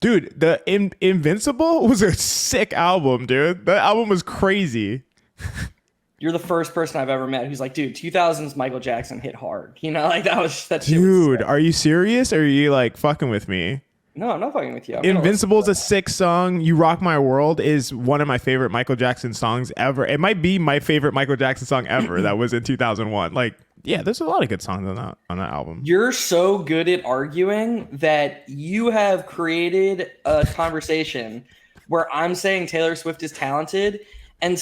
Dude, the Invincible was a sick album, dude. That album was crazy. You're the first person I've ever met who's like, dude, 2000s Michael Jackson hit hard. You know, like that shit was Dude, sick. are you serious? Or are you like fucking with me? No, I'm not fucking with you. I'm gonna listen Invincible to is a it. sick song. You Rock My World is one of my favorite Michael Jackson songs ever. It might be my favorite Michael Jackson song ever that was in 2001. Like, yeah, there's a lot of good songs on that album. You're so good at arguing that you have created a conversation where I'm saying Taylor Swift is talented, and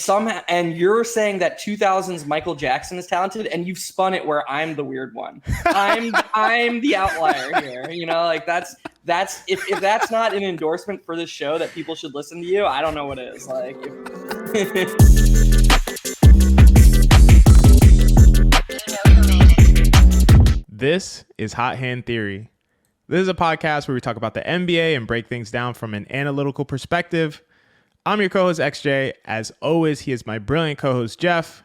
you're saying that 2000s Michael Jackson is talented, and you've spun it where I'm the weird one. I'm the outlier here. You know, like that's if that's not an endorsement for this show that people should listen to you, I don't know what is. Like This is Hot Hand Theory. This is a podcast where we talk about the NBA and break things down from an analytical perspective. I'm your co-host XJ. As always, he is my brilliant co-host Geoff.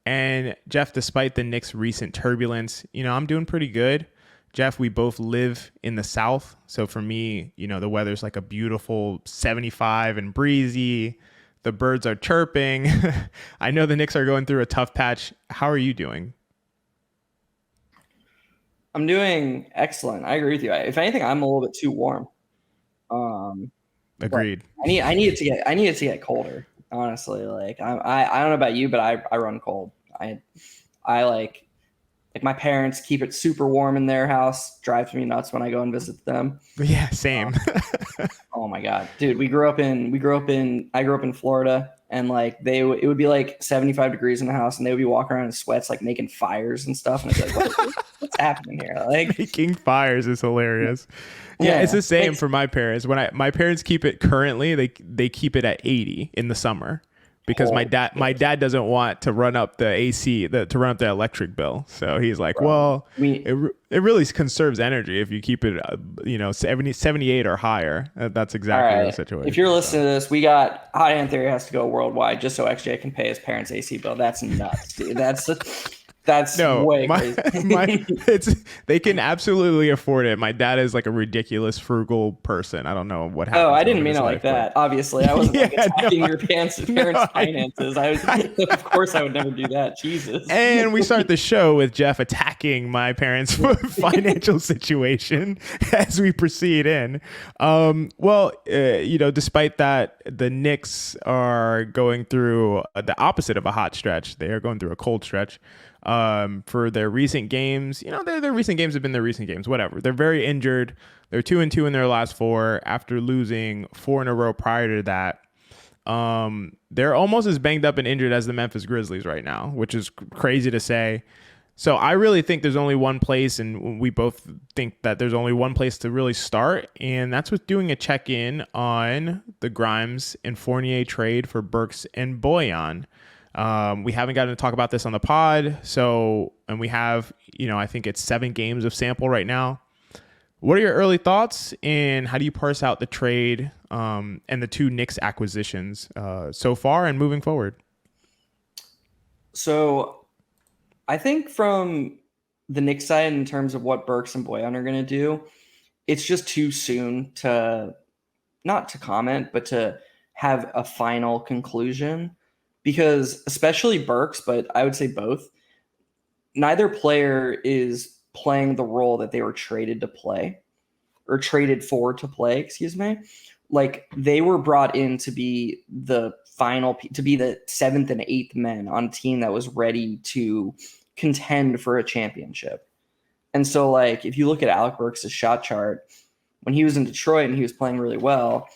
And Geoff, despite the Knicks' recent turbulence, I'm doing pretty good. Geoff, we both live in the South. So for me, the weather's like a beautiful 75 and breezy. The birds are chirping. I know the Knicks are going through a tough patch. How are you doing? I'm doing excellent. I agree with you. If anything, I'm a little bit too warm. But Agreed. I need it to get colder. Honestly, like I don't know about you, but I run cold. I like my parents keep it super warm in their house. Drives me nuts when I go and visit them. Yeah, same. Oh my god, dude, I grew up in Florida, and like it would be like 75 degrees in the house, and they would be walking around in sweats, like making fires and stuff, and it's like, what's happening here? Like Making fires is hilarious. Yeah, it's the same for my parents. My parents keep it currently, they keep it at 80 in the summer because my dad doesn't want to run up the AC, to run up the electric bill. So he's like, well, it really conserves energy if you keep it 78 or higher. That's exactly the situation. If you're listening to this, we got Hot Hand Theory has to go worldwide just so XJ can pay his parents' AC bill. That's nuts, dude. That's way crazy. They can absolutely afford it. My dad is like a ridiculous frugal person. I don't know what happened. Oh, I didn't mean it like that. Obviously, I wasn't attacking your parents' finances. Of course, I would never do that. Jesus. And we start the show with Geoff attacking my parents' financial situation as we proceed in. Despite that, the Knicks are going through the opposite of a hot stretch. They are going through a cold stretch. For their recent games, their recent games have been their recent games, whatever. They're very injured. They're 2-2 in their last four after losing 4 in a row prior to that. They're almost as banged up and injured as the Memphis Grizzlies right now, which is crazy to say. So I really think there's only one place, and we both think that there's only one place to really start, and that's with doing a check-in on the Grimes and Fournier trade for Burks and Bojan. We haven't gotten to talk about this on the pod. And we have, I think it's 7 games of sample right now. What are your early thoughts, and how do you parse out the trade and the 2 Knicks acquisitions so far and moving forward? So I think from the Knicks side, in terms of what Burks and Bojan are going to do, it's just too soon not to comment, but to have a final conclusion. Because especially Burks, but I would say both, neither player is playing the role that they were traded to play or traded for to play, excuse me. Like they were brought in to be the 7th and 8th men on a team that was ready to contend for a championship. And so like, if you look at Alec Burks' shot chart, when he was in Detroit and he was playing really well,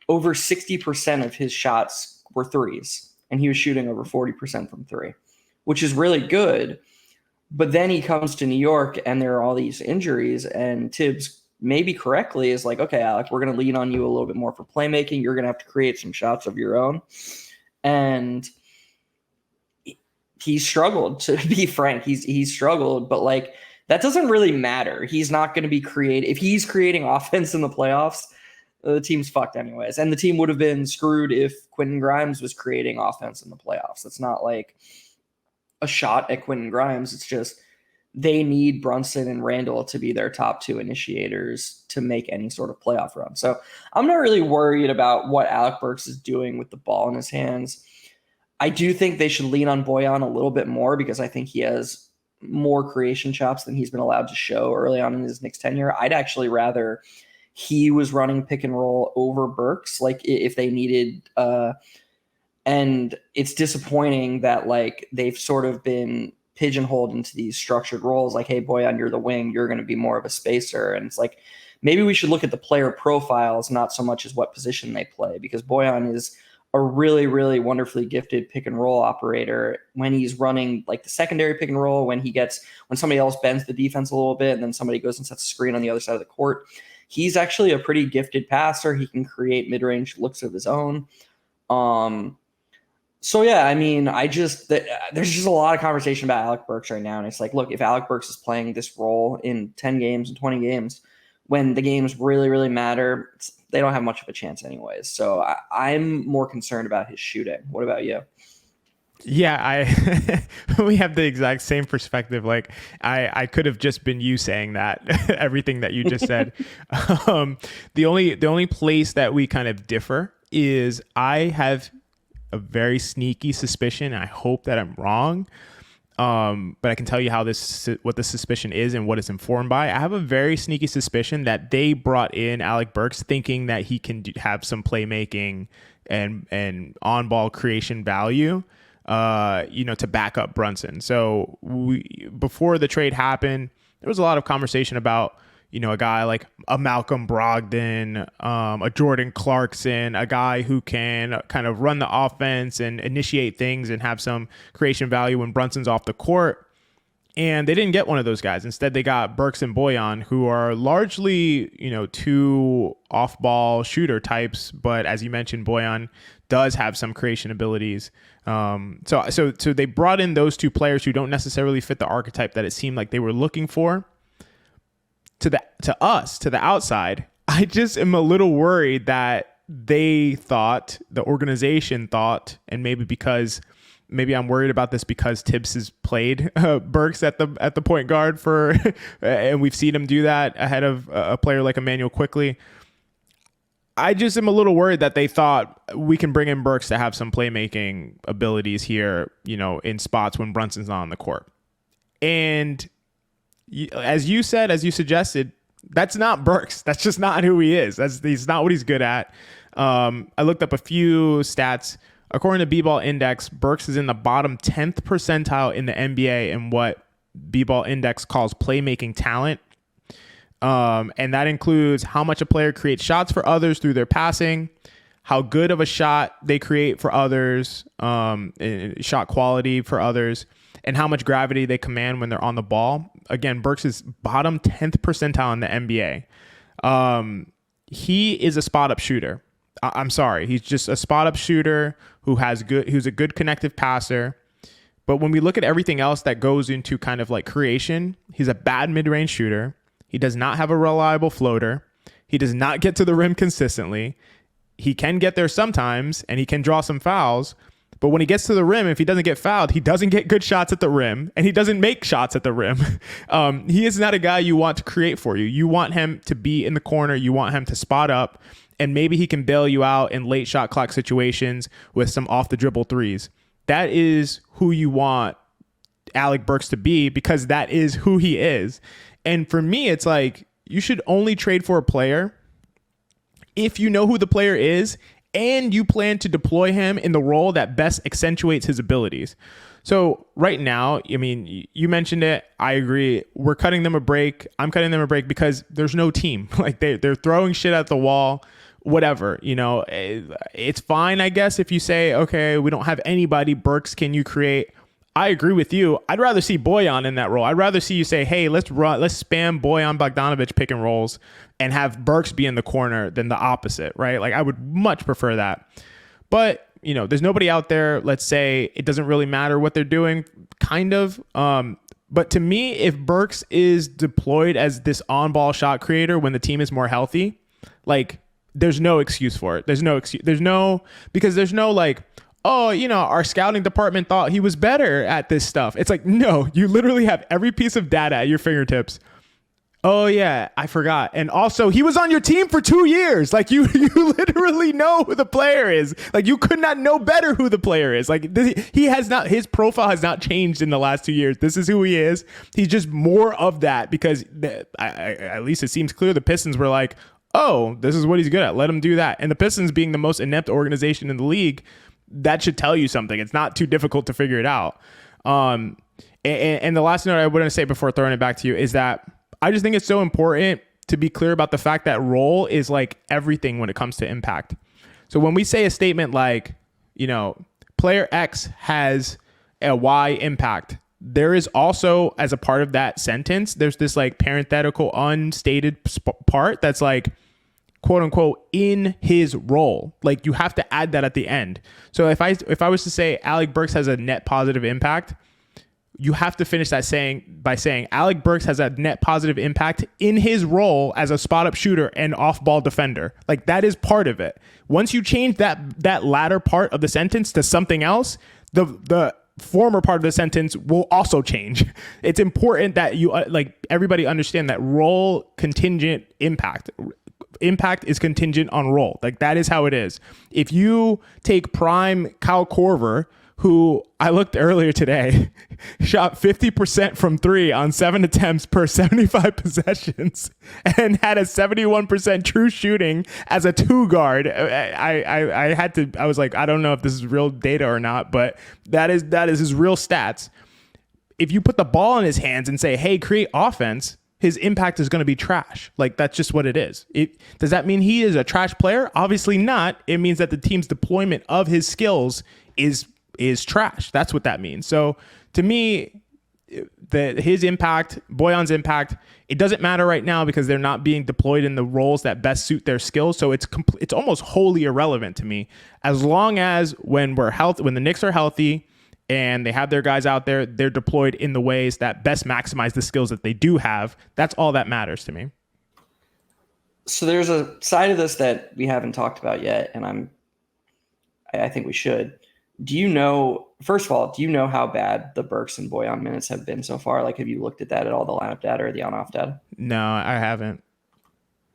over 60% of his shots were threes. And he was shooting over 40% from 3, which is really good. But then he comes to New York and there are all these injuries, and Tibbs, maybe correctly, is like, okay, Alec, we're going to lean on you a little bit more for playmaking. You're going to have to create some shots of your own. And he struggled, to be frank. He's struggled, but like that doesn't really matter. He's not going to be creative. If he's creating offense in the playoffs, the team's fucked anyways. And the team would have been screwed if Quinton Grimes was creating offense in the playoffs. It's not like a shot at Quinton Grimes. It's just they need Brunson and Randall to be their top two initiators to make any sort of playoff run. So I'm not really worried about what Alec Burks is doing with the ball in his hands. I do think they should lean on Bojan a little bit more because I think he has more creation chops than he's been allowed to show early on in his Knicks tenure. I'd actually rather he was running pick and roll over Burks, like if they needed and it's disappointing that like they've sort of been pigeonholed into these structured roles like, hey, Bojan, you're the wing, you're going to be more of a spacer. And it's like, maybe we should look at the player profiles, not so much as what position they play, because Bojan is a really, really wonderfully gifted pick and roll operator when he's running like the secondary pick and roll, when somebody else bends the defense a little bit and then somebody goes and sets a screen on the other side of the court. He's actually a pretty gifted passer. He can create mid-range looks of his own. So yeah, I mean, there's just a lot of conversation about Alec Burks right now. And it's like, look, if Alec Burks is playing this role in 10 games and 20 games, when the games really, really matter, they don't have much of a chance anyways. So I'm more concerned about his shooting. What about you? Yeah, we have the exact same perspective. Like I could have just been you saying that, everything that you just said. The only place that we kind of differ is I have a very sneaky suspicion. I hope that I'm wrong. But I can tell you what the suspicion is and what it's informed by. I have a very sneaky suspicion that they brought in Alec Burks thinking that he can have some playmaking and on-ball creation value, to back up Brunson. So before the trade happened, there was a lot of conversation about, a guy like a Malcolm Brogdon, a Jordan Clarkson, a guy who can kind of run the offense and initiate things and have some creation value when Brunson's off the court. And they didn't get one of those guys. Instead, they got Burks and Bojan, who are largely, two off-ball shooter types. But as you mentioned, Bojan does have some creation abilities. So they brought in those two players who don't necessarily fit the archetype that it seemed like they were looking for. To the outside, I just am a little worried that the organization thought, and maybe I'm worried about this because Tibbs has played Burks at the point guard and we've seen him do that ahead of a player like Emmanuel Quickley. I just am a little worried that they thought we can bring in Burks to have some playmaking abilities here, in spots when Brunson's not on the court. And as you suggested, that's not Burks. That's just not who he is. He's not what he's good at. I looked up a few stats. According to B-Ball Index, Burks is in the bottom 10th percentile in the NBA in what B-Ball Index calls playmaking talent. And that includes how much a player creates shots for others through their passing, how good of a shot they create for others, shot quality for others, and how much gravity they command when they're on the ball. Again, Burks is bottom 10th percentile in the NBA. He is a spot-up shooter. I'm sorry. He's just a spot-up shooter who's a good connective passer. But when we look at everything else that goes into kind of like creation, he's a bad mid-range shooter. He does not have a reliable floater. He does not get to the rim consistently. He can get there sometimes, and he can draw some fouls. But when he gets to the rim, if he doesn't get fouled, he doesn't get good shots at the rim, and he doesn't make shots at the rim. He is not a guy you want to create for you. You want him to be in the corner. You want him to spot up, and maybe he can bail you out in late shot clock situations with some off-the-dribble threes. That is who you want Alec Burks to be, because that is who he is. And for me, it's like you should only trade for a player if you know who the player is and you plan to deploy him in the role that best accentuates his abilities. So right now, I mean, you mentioned it. I agree. We're cutting them a break. I'm cutting them a break because there's no team. Like they're throwing shit at the wall, whatever. It's fine, I guess, if you say, okay, we don't have anybody. Burks, can you create? I agree with you. I'd rather see Bojan in that role. Let's spam Bojan Bogdanovic pick and rolls and have Burks be in the corner than the opposite, right? Like I would much prefer that. But, there's nobody out there. Let's say it doesn't really matter what they're doing, kind of. But to me, if Burks is deployed as this on-ball shot creator when the team is more healthy, like there's no excuse for it. There's no like, oh, our scouting department thought he was better at this stuff. It's like, no, you literally have every piece of data at your fingertips. Oh yeah, I forgot. And also, he was on your team for 2 years. Like you literally know who the player is. Like you could not know better who the player is. Like his profile has not changed in the last 2 years. This is who he is. He's just more of that because at least it seems clear the Pistons were like, oh, this is what he's good at. Let him do that. And the Pistons being the most inept organization in the league, that should tell you something. It's not too difficult to figure it out. And the last note I want to say before throwing it back to you is that I just think it's so important to be clear about the fact that role is like everything when it comes to impact. So when we say a statement like, player X has a Y impact, there is also, as a part of that sentence, there's this like parenthetical unstated part that's like, quote unquote, in his role. Like you have to add that at the end. So if I was to say Alec Burks has a net positive impact, you have to finish that by saying Alec Burks has a net positive impact in his role as a spot up shooter and off ball defender. Like that is part of it. Once you change that latter part of the sentence to something else, the former part of the sentence will also change. It's important that you everybody understand that role contingent impact. Impact is contingent on role. Like that is how it is. If you take prime Kyle Korver, who I looked earlier today, shot 50% from 3 on 7 attempts per 75 possessions and had a 71% true shooting as a 2 guard. I was like, I don't know if this is real data or not, but that is his real stats. If you put the ball in his hands and say, hey, create offense, his impact is going to be trash. Like that's just what it is. Does that mean he is a trash player? Obviously not. It means that the team's deployment of his skills is trash. That's what that means. So to me, his impact, Bojan's impact, it doesn't matter right now because they're not being deployed in the roles that best suit their skills. So it's almost wholly irrelevant to me. As long as when the Knicks are healthy and they have their guys out there, they're deployed in the ways that best maximize the skills that they do have. That's all that matters to me. So there's a side of this that we haven't talked about yet, and I think we should. First of all, do you know how bad the Burks and Bojan minutes have been so far? Like, have you looked at that at all, the lineup data or the on-off data? No, I haven't.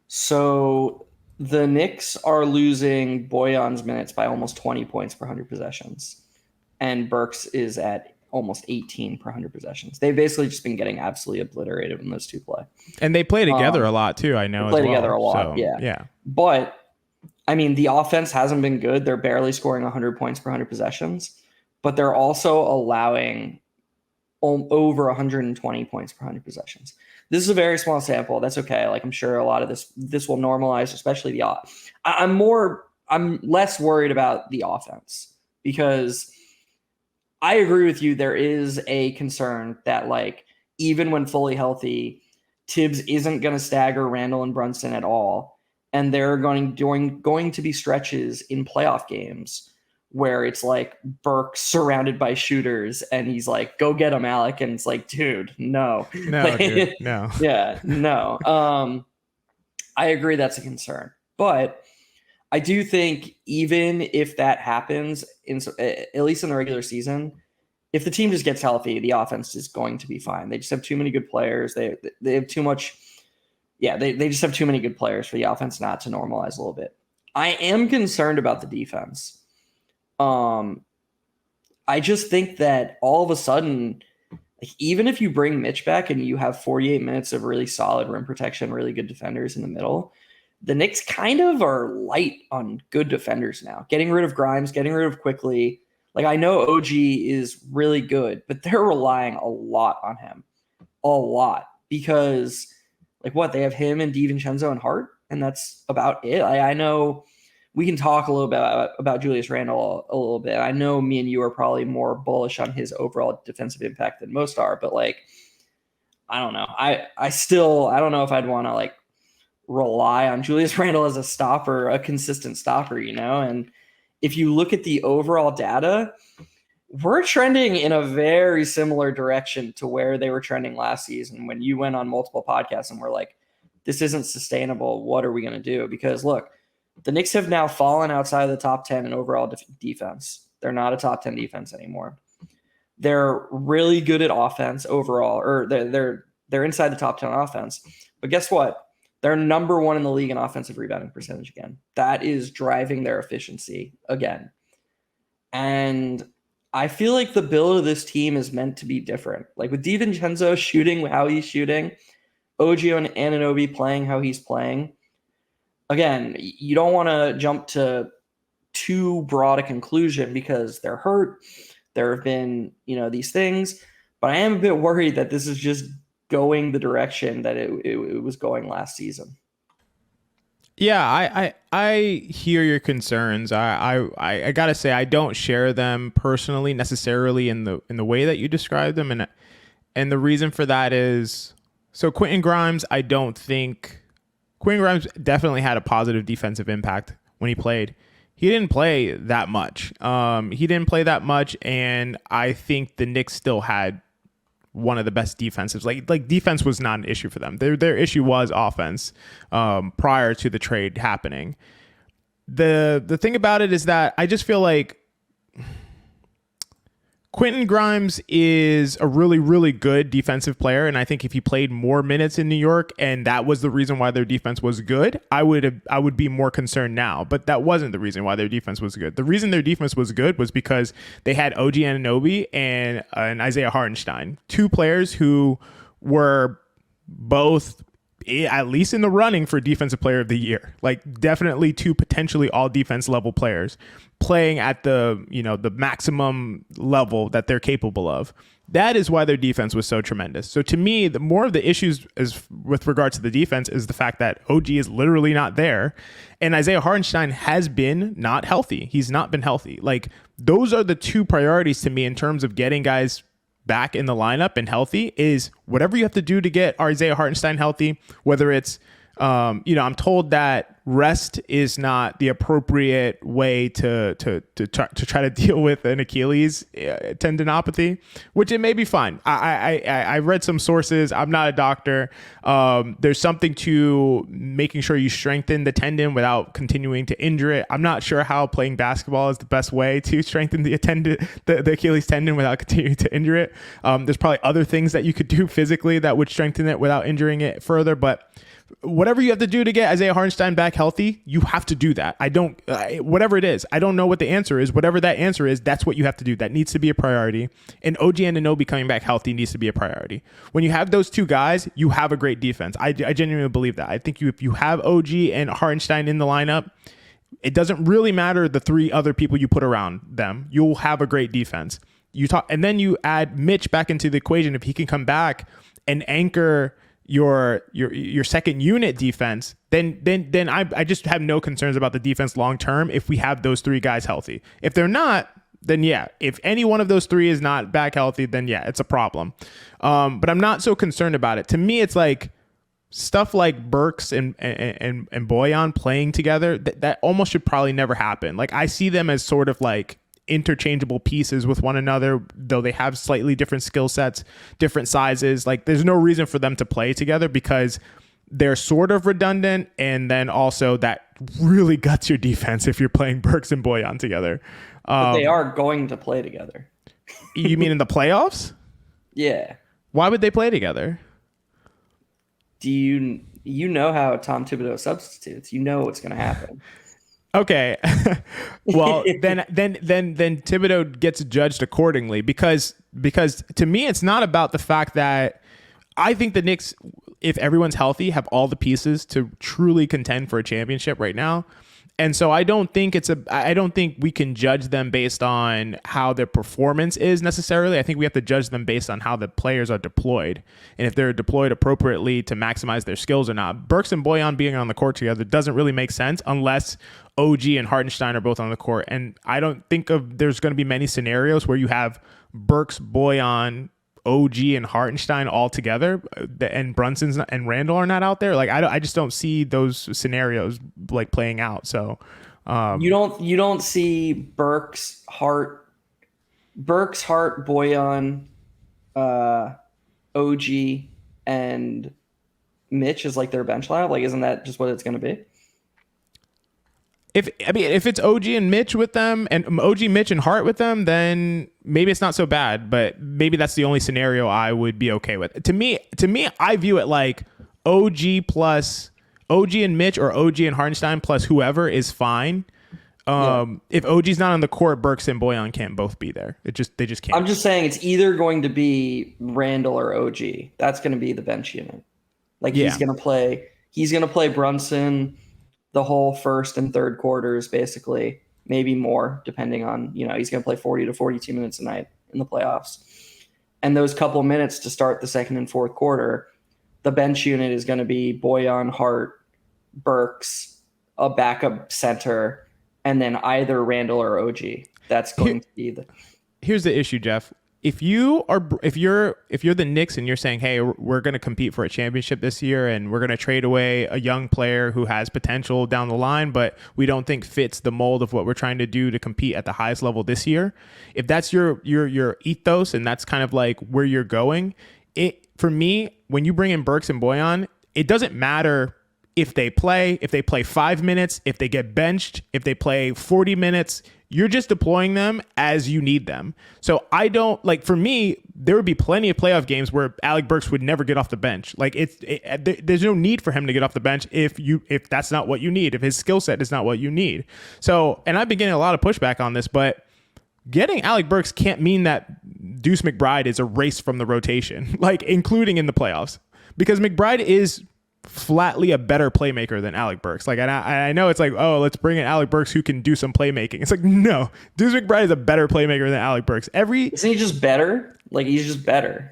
So the Knicks are losing Bojan's minutes by almost 20 points per 100 possessions. And Burks is at almost 18 per 100 possessions. They've basically just been getting absolutely obliterated when those two play. And they play together a lot, too, I know. They play together a lot, so, yeah. But I mean, the offense hasn't been good. They're barely scoring 100 points per 100 possessions, but they're also allowing over 120 points per 100 possessions. This is a very small sample. That's okay. Like I'm sure a lot of this will normalize, especially the I'm less worried about the offense because I agree with you. There is a concern that like even when fully healthy, Tibbs isn't going to stagger Randall and Brunson at all. And there are going to be stretches in playoff games where it's like Burks surrounded by shooters and he's like, go get him, Alec. And it's like, dude, no. Dude, no. Yeah, no. I agree that's a concern. But I do think even if that happens, at least in the regular season, if the team just gets healthy, the offense is going to be fine. They just have too many good players. They have too much. Yeah, they just have too many good players for the offense not to normalize a little bit. I am concerned about the defense. I just think that all of a sudden, like, even if you bring Mitch back and you have 48 minutes of really solid rim protection, really good defenders in the middle, the Knicks kind of are light on good defenders now. Getting rid of Grimes, getting rid of Quickly. Like, I know OG is really good, but they're relying a lot on him. A lot. Because, like, what? They have him and DiVincenzo and Hart, and that's about it. I know we can talk a little bit about Julius Randle a little bit. I know me and you are probably more bullish on his overall defensive impact than most are, but, like, I don't know. I don't know if I'd want to, like, rely on Julius Randle as a stopper, a consistent stopper, you know? And if you look at the overall data, we're trending in a very similar direction to where they were trending last season when you went on multiple podcasts and were like, this isn't sustainable. What are we going to do? Because look, the Knicks have now fallen outside of the top 10 in overall defense. They're not a top 10 defense anymore. They're really good at offense overall, or they're inside the top 10 offense. But guess what? They're number one in the league in offensive rebounding percentage again. That is driving their efficiency again. And I feel like the build of this team is meant to be different. Like with DiVincenzo shooting how he's shooting, OG and Anunoby playing how he's playing. Again, you don't want to jump to too broad a conclusion because they're hurt. There have been, these things, but I am a bit worried that this is just going the direction that it was going last season. Yeah, I hear your concerns. I gotta say I don't share them personally necessarily in the way that you describe them, and the reason for that is so Quinton Grimes. I don't think Quinton Grimes definitely had a positive defensive impact when he played. He didn't play that much. And I think the Knicks still had one of the best defensives. Like defense was not an issue for them. Their issue was offense prior to the trade happening. The thing about it is that I just feel like Quinton Grimes is a really, really good defensive player, and I think if he played more minutes in New York and that was the reason why their defense was good, I would be more concerned now. But that wasn't the reason why their defense was good. The reason their defense was good was because they had OG Anunoby and Isaiah Hartenstein, two players who were both at least in the running for defensive player of the year. Like definitely two potentially all defense level players playing at the maximum level that they're capable of. That is why their defense was so tremendous. So to me, the more of the issues is with regard to the defense is the fact that OG is literally not there. And Isaiah Hartenstein has been not healthy. He's not been healthy. Like those are the two priorities to me in terms of getting guys back in the lineup and healthy is whatever you have to do to get Isaiah Hartenstein healthy, whether it's, I'm told that rest is not the appropriate way to try to deal with an Achilles tendinopathy, which it may be fine. I read some sources. I'm not a doctor. There's something to making sure you strengthen the tendon without continuing to injure it. I'm not sure how playing basketball is the best way to strengthen the Achilles tendon without continuing to injure it. There's probably other things that you could do physically that would strengthen it without injuring it further, but whatever you have to do to get Isaiah Hartenstein back healthy, you have to do that. Whatever it is, I don't know what the answer is. Whatever that answer is, that's what you have to do. That needs to be a priority. And OG Anunoby coming back healthy needs to be a priority. When you have those two guys, you have a great defense. I genuinely believe that. I think if you have OG and Hartenstein in the lineup, it doesn't really matter the three other people you put around them. You'll have a great defense. And then you add Mitch back into the equation. If he can come back and anchor your second unit defense, then I just have no concerns about the defense long term if we have those three guys healthy. If they're not, then yeah, if any one of those three is not back healthy, then yeah, it's a problem. But I'm not so concerned about it. To me, it's like stuff like Burks and Bojan playing together, that almost should probably never happen. Like I see them as sort of like interchangeable pieces with one another, though they have slightly different skill sets, different sizes. Like there's no reason for them to play together because they're sort of redundant, and then also that really guts your defense if you're playing Burks and Bojan together. But they are going to play together. You mean in the playoffs? Yeah. Why would they play together? Do you know how Tom Thibodeau substitutes? You know what's going to happen. Okay. Well, then Thibodeau gets judged accordingly because to me, it's not about the fact that I think the Knicks, if everyone's healthy, have all the pieces to truly contend for a championship right now. And so I don't think we can judge them based on how their performance is necessarily. I think we have to judge them based on how the players are deployed and if they're deployed appropriately to maximize their skills or not. Burks and Bojan being on the court together doesn't really make sense unless OG and Hartenstein are both on the court. And I don't think there's going to be many scenarios where you have Burks, Bojan, OG and Hartenstein all together, and Brunson's and Randall are not out there. Like I just don't see those scenarios like playing out. So you don't see Burks, Hart, Bojan, OG, and Mitch is like their bench lineup. Like, isn't that just what it's going to be? if it's OG and Mitch with them, and OG, Mitch, and Hart with them, then maybe it's not so bad. But maybe that's the only scenario I would be okay with. To me, I view it like OG plus OG and Mitch, or OG and Hartenstein plus whoever is fine. If OG's not on the court, Burks and Bojan can't both be there. They just can't. I'm just saying it's either going to be Randall or OG. That's going to be the bench unit. Like he's going to play Brunson the whole first and third quarters, basically, maybe more, depending on, he's going to play 40 to 42 minutes a night in the playoffs. And those couple minutes to start the second and fourth quarter, the bench unit is going to be Bojan, Hart, Burks, a backup center, and then either Randall or OG. That's going to be the. Here's the issue, Geoff. If you're the Knicks and you're saying, hey, we're going to compete for a championship this year and we're going to trade away a young player who has potential down the line, but we don't think fits the mold of what we're trying to do to compete at the highest level this year. If that's your ethos and that's kind of like where you're going, for me, when you bring in Burks and Bojan, it doesn't matter if they play 5 minutes, if they get benched, if they play 40 minutes. You're just deploying them as you need them. So I don't for me, there would be plenty of playoff games where Alec Burks would never get off the bench. Like there's no need for him to get off the bench if that's not what you need, if his skill set is not what you need. So, and I've been getting a lot of pushback on this, but getting Alec Burks can't mean that Deuce McBride is erased from the rotation, including in the playoffs, because McBride is flatly a better playmaker than Alec Burks. I know it's let's bring in Alec Burks who can do some playmaking. It's no, Deuce McBride is a better playmaker than Alec Burks. Isn't he just better? He's just better.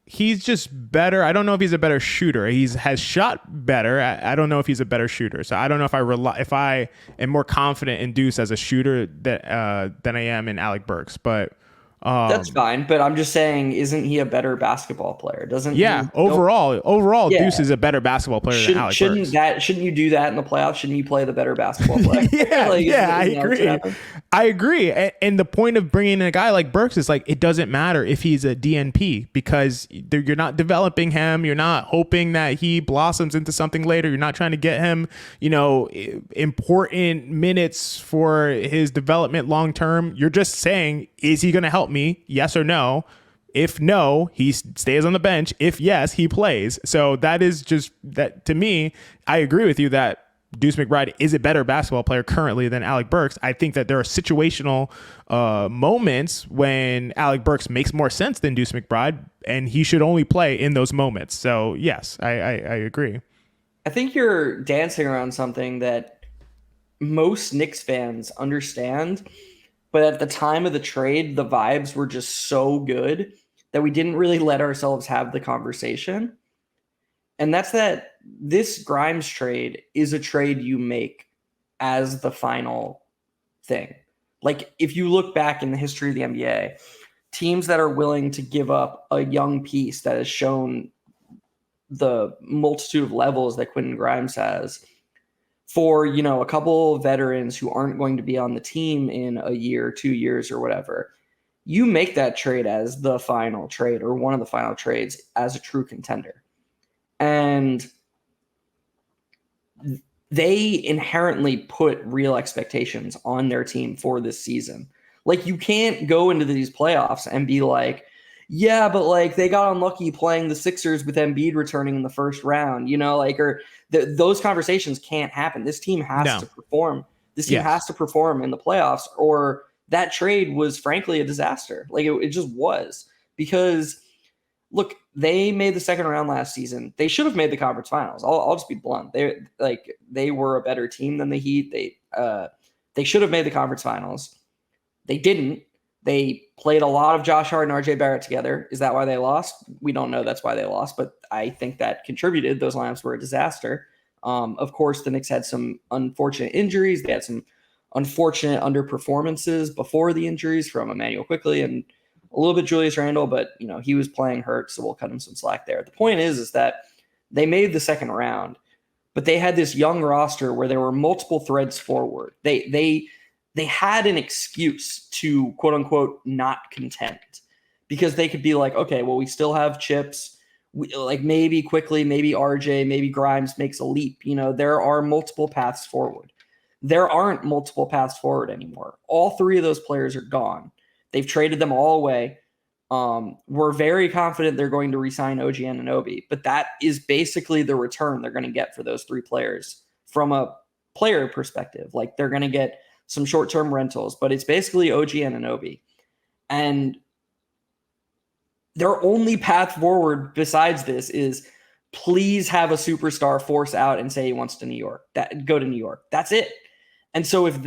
He's just better. I don't know if he's a better shooter. Has shot better. I don't know if he's a better shooter. So I don't know if I am more confident in Deuce as a shooter than I am in Alec Burks. But that's fine, but I'm just saying, isn't he a better basketball player? Overall, yeah. Deuce is a better basketball player than Alec Burks. Shouldn't you do that in the playoffs? Shouldn't you play the better basketball player? I agree. And the point of bringing in a guy like Burks is it doesn't matter if he's a DNP, because you're not developing him. You're not hoping that he blossoms into something later. You're not trying to get him, important minutes for his development long term. You're just saying, is he going to help me? Yes or no? If no, he stays on the bench. If yes, he plays. So that is just that. To me, I agree with you that Deuce McBride is a better basketball player currently than Alec Burks. I think that there are situational moments when Alec Burks makes more sense than Deuce McBride, and he should only play in those moments. So yes, I agree. I think you're dancing around something that most Knicks fans understand. But at the time of the trade, the vibes were just so good that we didn't really let ourselves have the conversation. And that's that this Grimes trade is a trade you make as the final thing. If you look back in the history of the NBA, teams that are willing to give up a young piece that has shown the multitude of levels that Quinton Grimes has for, a couple of veterans who aren't going to be on the team in a year, 2 years, or whatever, you make that trade as the final trade or one of the final trades as a true contender. And they inherently put real expectations on their team for this season. You can't go into these playoffs and be like, yeah, but they got unlucky playing the Sixers with Embiid returning in the first round, those conversations can't happen. This team has to perform. This team has to perform in the playoffs, or that trade was frankly a disaster. It just was, because look, they made the second round last season. They should have made the conference finals. I'll just be blunt. They were a better team than the Heat. They should have made the conference finals. They didn't. They played a lot of Josh Hart and RJ Barrett together. Is that why they lost? We don't know that's why they lost, but I think that contributed. Those lineups were a disaster. Of course, the Knicks had some unfortunate injuries. They had some unfortunate underperformances before the injuries from Emmanuel Quickley and a little bit Julius Randle, but he was playing hurt, so we'll cut him some slack there. The point is that they made the second round, but they had this young roster where there were multiple threads forward. They had an excuse to, quote unquote, not contend, because they could be like, okay, well, we still have chips. Maybe Quickly, maybe RJ, maybe Grimes makes a leap. There are multiple paths forward. there aren't multiple paths forward anymore. All three of those players are gone. They've traded them all away. We're very confident they're going to re-sign OG Anunoby, but that is basically the return they're going to get for those three players from a player perspective. Like, they're going to get some short-term rentals, but it's basically OG Anunoby. And their only path forward besides this is please have a superstar force out and say he wants to go to New York. That's it. And so if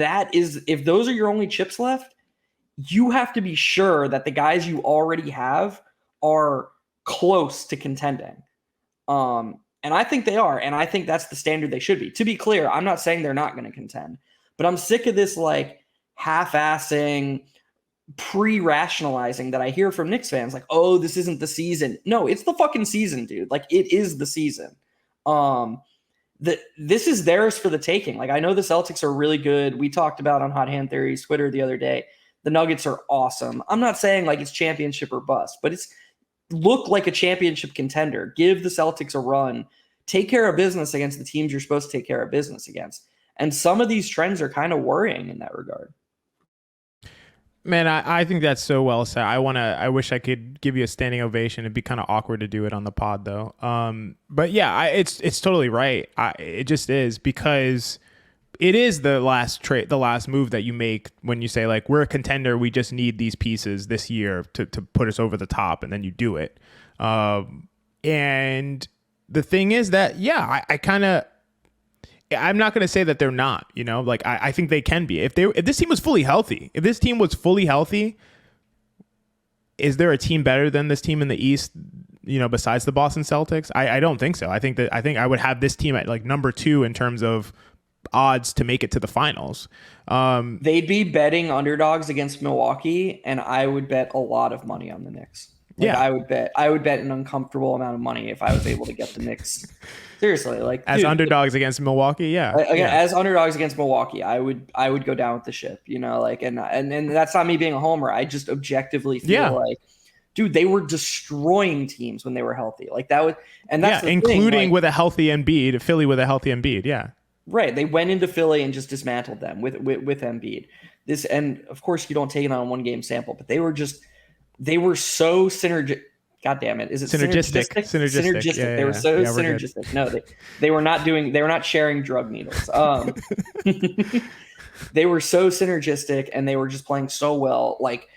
those are your only chips left, you have to be sure that the guys you already have are close to contending. And I think they are. And I think that's the standard they should be. To be clear, I'm not saying they're not going to contend, but I'm sick of this like half-assing, pre-rationalizing that I hear from Knicks fans. Like, oh, this isn't the season. No, it's the fucking season, dude. Like, it is the season. This is theirs for the taking. Like, I know the Celtics are really good. We talked about on Hot Hand Theory's Twitter the other day. The Nuggets are awesome. I'm not saying like it's championship or bust, but it's look like a championship contender. Give the Celtics a run. Take care of business against the teams you're supposed to take care of business against. And some of these trends are kind of worrying in that regard. Man, I think that's so well said. I wish I could give you a standing ovation. It'd be kind of awkward to do it on the pod though. But yeah, it's totally right. It just is, because it is the last move that you make when you say like, we're a contender, we just need these pieces this year to put us over the top, and then you do it. And the thing is that, yeah, I'm not going to say that they're not, like I think they can be. If this team was fully healthy, is there a team better than this team in the East, besides the Boston Celtics? I don't think so. I think I would have this team at like number 2 in terms of odds to make it to the finals. They'd be betting underdogs against Milwaukee, and I would bet a lot of money on the Knicks. I would bet an uncomfortable amount of money if I was able to get the Knicks. Seriously, like as underdogs against Milwaukee, as underdogs against Milwaukee, I would go down with the ship, and that's not me being a homer. I just objectively feel like, dude, they were destroying teams when they were healthy. Like that was, and that's including with a healthy Embiid, Philly with a healthy Embiid, right. They went into Philly and just dismantled them with Embiid. This, and of course you don't take it on a 1-game sample, but they were so synergistic. God damn it. Is it synergistic? Synergistic. Yeah, they were so synergistic. No, they were not sharing drug needles. They were so synergistic, and they were just playing so well. Like,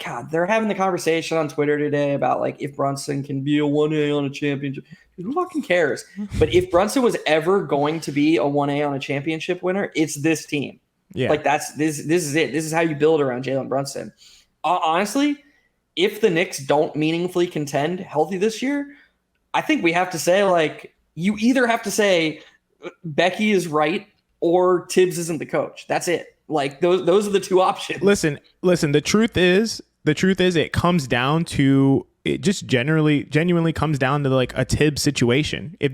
God, they're having the conversation on Twitter today about like if Brunson can be a 1A on a championship. Who fucking cares? But if Brunson was ever going to be a 1A on a championship winner, it's this team. Yeah. Like this is it. This is how you build around Jalen Brunson. Honestly, if the Knicks don't meaningfully contend healthy this year, I think we have to say, like, you either have to say Becky is right or Tibbs isn't the coach. That's it. Like, those are the two options. Listen, the truth is it comes down to, it just genuinely comes down to like a Tibbs situation. If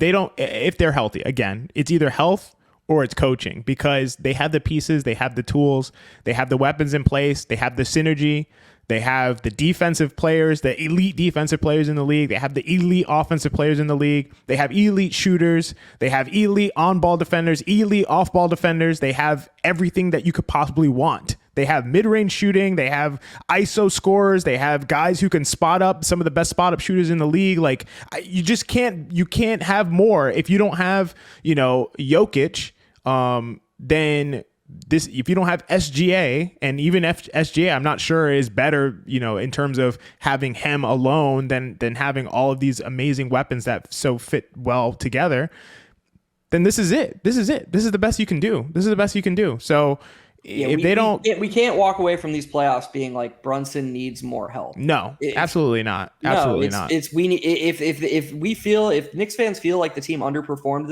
they're healthy, again, it's either health or it's coaching, because they have the pieces, they have the tools, they have the weapons in place, they have the synergy. They have the defensive players, the elite defensive players in the league. They have the elite offensive players in the league. They have elite shooters. They have elite on-ball defenders, elite off-ball defenders. They have everything that you could possibly want. They have mid-range shooting. They have ISO scorers. They have guys who can spot up, some of the best spot-up shooters in the league. Like, you can't have more. If you don't have, Jokic, then if you don't have SGA, and even SGA, I'm not sure is better, in terms of having him alone than having all of these amazing weapons that so fit well together, then this is it. This is the best you can do. So we can't walk away from these playoffs being like Brunson needs more help. No, absolutely not. Absolutely not. If Knicks fans feel like the team underperformed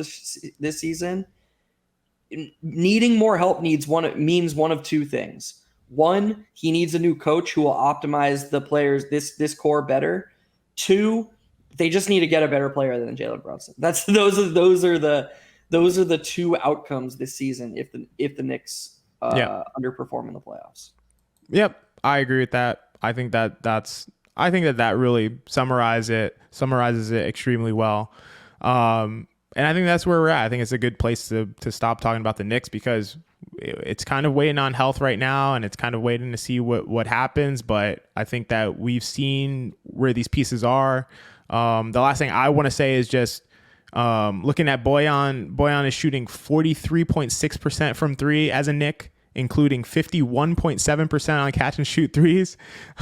this season, needing more help means one of two things. One, he needs a new coach who will optimize the players, this core better. Two, they just need to get a better player than Jalen Brunson. Those are the two outcomes this season if the Knicks underperform in the playoffs. Yep, I agree with that. I think that really summarizes it extremely well. And I think that's where we're at. I think it's a good place to stop talking about the Knicks, because It's kind of waiting on health right now, and it's kind of waiting to see what happens. But I think that we've seen where these pieces are. The last thing I want to say is just looking at Bojan. Bojan is shooting 43.6% from three as a Knick, including 51.7% on catch and shoot threes.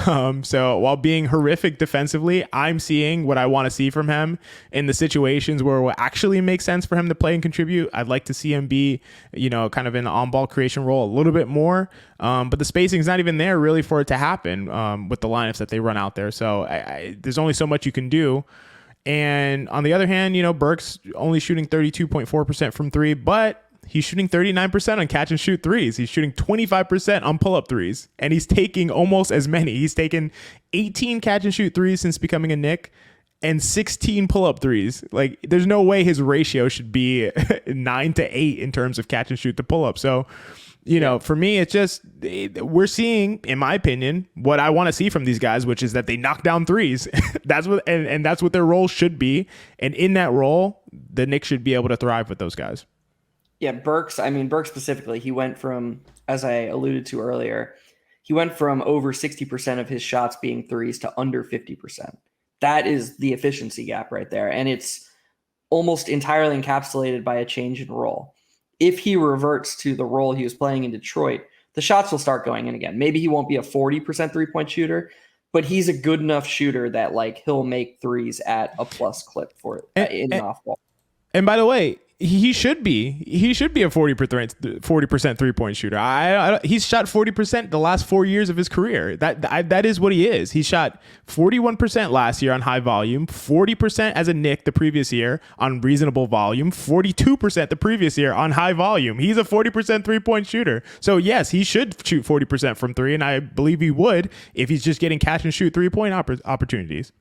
So while being horrific defensively, I'm seeing what I want to see from him in the situations where it will actually make sense for him to play and contribute. I'd like to see him be, kind of in the on-ball creation role a little bit more. But the spacing is not even there really for it to happen with the lineups that they run out there. So there's only so much you can do. And on the other hand, Burks only shooting 32.4% from three, but he's shooting 39% on catch and shoot threes. He's shooting 25% on pull-up threes, and he's taking almost as many. He's taken 18 catch and shoot threes since becoming a Knick and 16 pull-up threes. Like, there's no way his ratio should be 9 to 8 in terms of catch and shoot to pull-up. So, for me, it's just we're seeing, in my opinion, what I want to see from these guys, which is that they knock down threes. That's what and that's what their role should be. And in that role, the Knicks should be able to thrive with those guys. Yeah, Burks specifically, he went from, as I alluded to earlier, he went from over 60% of his shots being threes to under 50%. That is the efficiency gap right there. And it's almost entirely encapsulated by a change in role. If he reverts to the role he was playing in Detroit, the shots will start going in again. Maybe he won't be a 40% three-point shooter, but he's a good enough shooter that he'll make threes at a plus clip for it in an off ball. And by the way, he should be a 40% three-point shooter. He's shot 40% the last 4 years of his career. That is what he is. He shot 41% last year on high volume, 40% as a Knick the previous year on reasonable volume, 42% the previous year on high volume. He's a 40% three-point shooter. So yes, he should shoot 40% from three, and I believe he would if he's just getting catch and shoot three-point opportunities.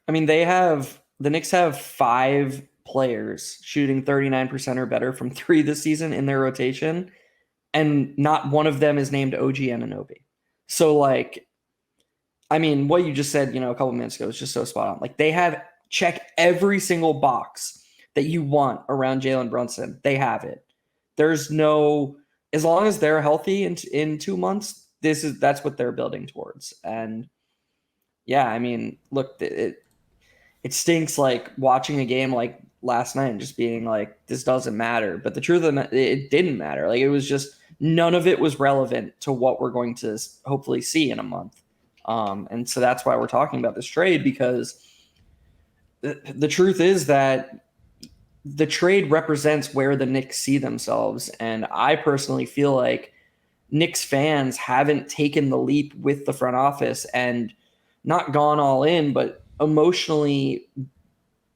I mean, the Knicks have 5 players shooting 39% or better from three this season in their rotation, and not one of them is named OG Anunoby. So what you just said, a couple minutes ago is just so spot on. They have check every single box that you want around Jalen Brunson. They have it. There's no, as long as they're healthy in 2 months, that's what they're building towards. And yeah, look, it stinks watching a game like last night and just being this doesn't matter. But the truth of it didn't matter. It was just, none of it was relevant to what we're going to hopefully see in a month. And so that's why we're talking about this trade, because the truth is that the trade represents where the Knicks see themselves. And I personally feel like Knicks fans haven't taken the leap with the front office and not gone all in, but emotionally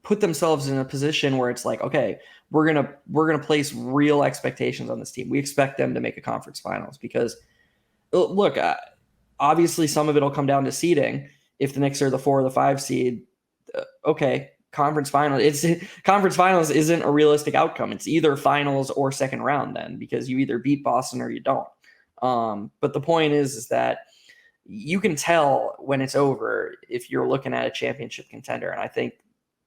put themselves in a position where it's okay, we're gonna place real expectations on this team. We expect them to make a conference finals, because look, obviously some of it will come down to seeding. If the Knicks are the 4 or the 5 seed, okay, conference finals isn't a realistic outcome. It's either finals or second round then, because you either beat Boston or you don't. But the point is that you can tell when it's over if you're looking at a championship contender. And I think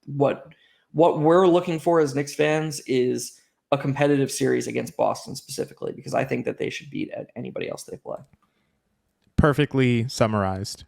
what we're looking for as Knicks fans is a competitive series against Boston specifically, because I think that they should beat anybody else they play. Perfectly summarized.